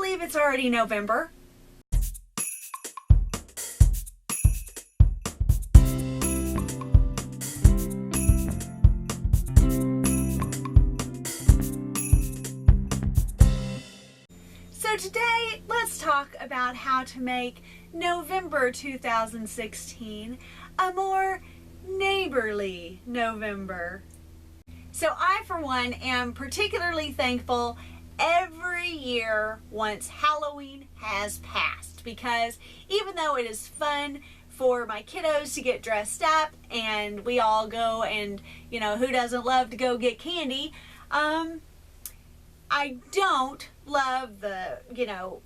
believe it's already November. So today, let's talk about how to make November 2016 a more neighborly November. So I, for one, am particularly thankful every year once Halloween has passed, because even though it is fun for my kiddos to get dressed up and we all go and, you know, who doesn't love to go get candy, I don't love the, you know,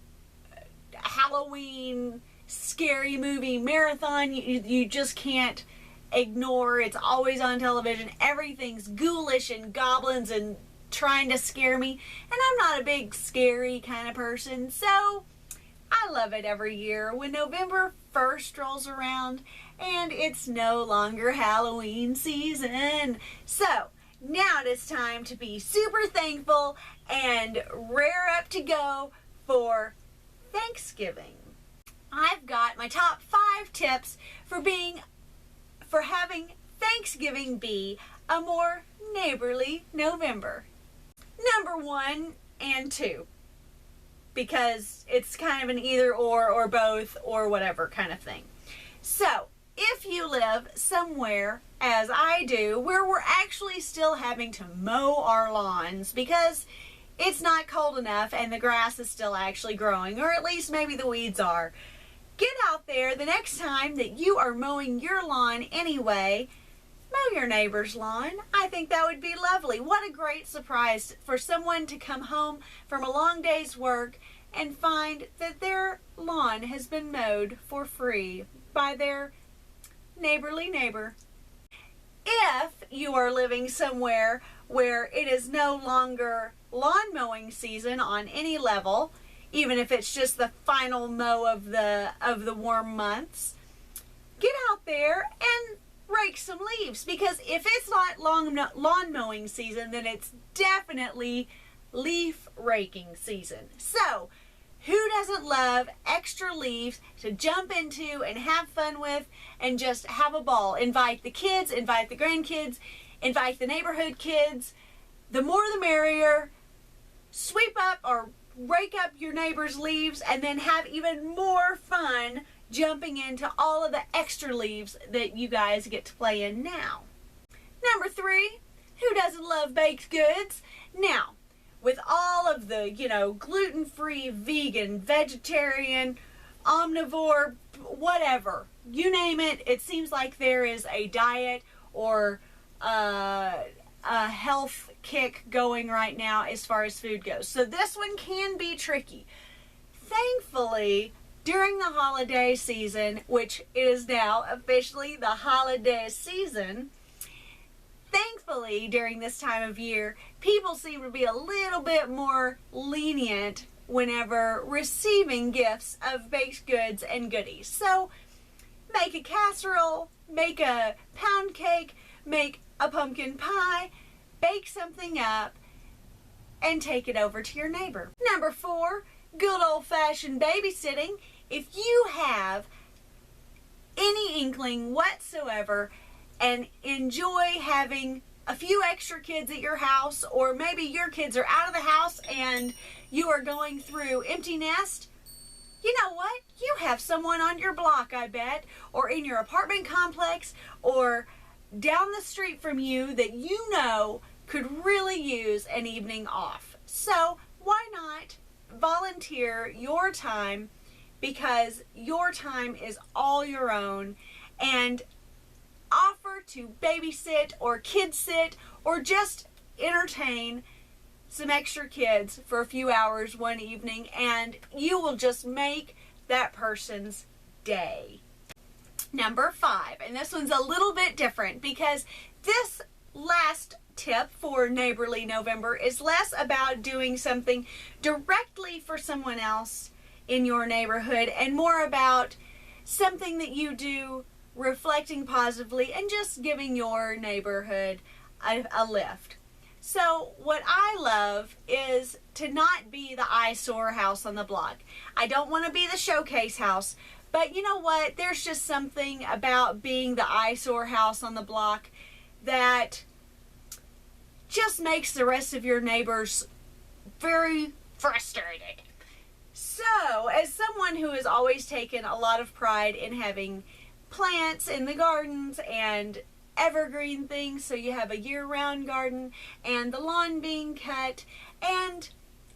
Halloween scary movie marathon. You just can't ignore. It's always on television. Everything's ghoulish and goblins and trying to scare me. And I'm not a big scary kind of person, so I love it every year when November 1st rolls around and it's no longer Halloween season. So now it is time to be super thankful and rare up to go for Thanksgiving. I've got my top 5 tips for having Thanksgiving be a more neighborly November. Number 1 and 2, because it's kind of an either or both or whatever kind of thing. So if you live somewhere, as I do, where we're actually still having to mow our lawns because it's not cold enough and the grass is still actually growing, or at least maybe the weeds are, get out there the next time that you are mowing your lawn anyway. Mow your neighbor's lawn. I think that would be lovely. What a great surprise for someone to come home from a long day's work and find that their lawn has been mowed for free by their neighborly neighbor. If you are living somewhere where it is no longer lawn mowing season on any level, even if it's just the final mow of the warm months, get out there and rake some leaves, because if it's not lawn mowing season, then it's definitely leaf raking season. So who doesn't love extra leaves to jump into and have fun with and just have a ball? Invite the kids, invite the grandkids, invite the neighborhood kids. The more the merrier. Sweep up or rake up your neighbor's leaves and then have even more fun jumping into all of the extra leaves that you guys get to play in now. Number 3, who doesn't love baked goods? Now, with all of the, you know, gluten-free, vegan, vegetarian, omnivore, whatever, you name it, it seems like there is a diet or a health kick going right now as far as food goes. So this one can be tricky. Thankfully, during the holiday season, which is now officially the holiday season, thankfully, during this time of year, people seem to be a little bit more lenient whenever receiving gifts of baked goods and goodies. So, make a casserole, make a pound cake, make a pumpkin pie, bake something up, and take it over to your neighbor. Number 4, good old-fashioned babysitting. If you have any inkling whatsoever and enjoy having a few extra kids at your house, or maybe your kids are out of the house and you are going through empty nest, you know what? You have someone on your block, I bet, or in your apartment complex, or down the street from you that you know could really use an evening off. So why not volunteer your time, because your time is all your own, and offer to babysit or kid sit or just entertain some extra kids for a few hours one evening, and you will just make that person's day. Number 5, and this one's a little bit different, because this last tip for Neighborly November is less about doing something directly for someone else in your neighborhood and more about something that you do reflecting positively and just giving your neighborhood a lift. So what I love is to not be the eyesore house on the block. I don't want to be the showcase house, but you know what? There's just something about being the eyesore house on the block that just makes the rest of your neighbors very frustrated. So, as someone who has always taken a lot of pride in having plants in the gardens and evergreen things, so you have a year-round garden, and the lawn being cut, and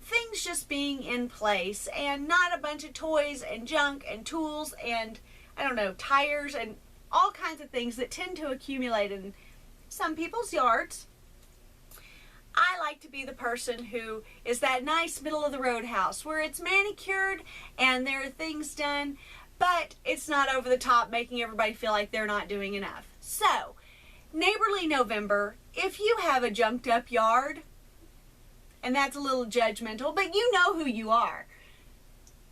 things just being in place, and not a bunch of toys and junk and tools and, I don't know, tires and all kinds of things that tend to accumulate in some people's yards. I like to be the person who is that nice middle of the road house where it's manicured and there are things done, but it's not over the top making everybody feel like they're not doing enough. So, Neighborly November, if you have a junked up yard, and that's a little judgmental, but you know who you are,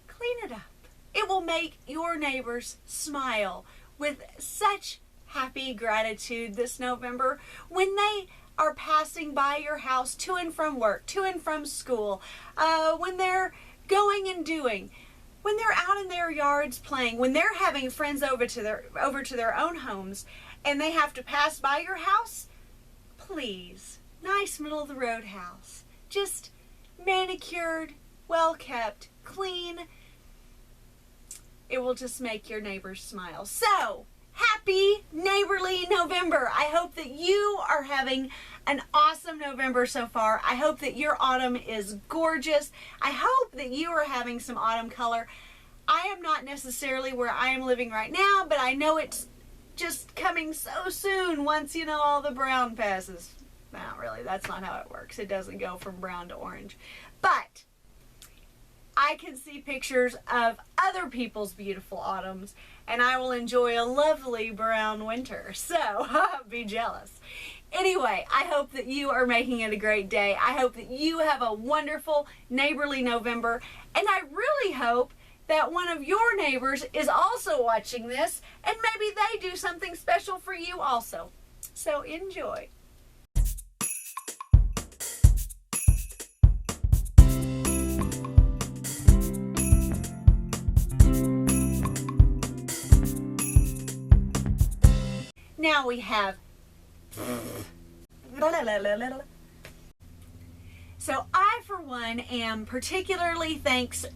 clean it up. It will make your neighbors smile with such happy gratitude this November when they are passing by your house to and from work, to and from school, when they're going and doing, when they're out in their yards playing, when they're having friends over to their own homes, and they have to pass by your house. Please, nice middle of the road house, just manicured, well kept, clean. It will just make your neighbors smile. So, happy Neighborly November. I hope that you are having an awesome November so far. I hope that your autumn is gorgeous. I hope that you are having some autumn color. I am not necessarily where I am living right now, but I know it's just coming so soon once, you know, all the brown passes. Not really, that's not how it works. It doesn't go from brown to orange. But I can see pictures of other people's beautiful autumns, and I will enjoy a lovely brown winter. So, be jealous. Anyway, I hope that you are making it a great day. I hope that you have a wonderful Neighborly November, and I really hope that one of your neighbors is also watching this, and maybe they do something special for you also. So enjoy. Now we have so I, for one, am particularly thankful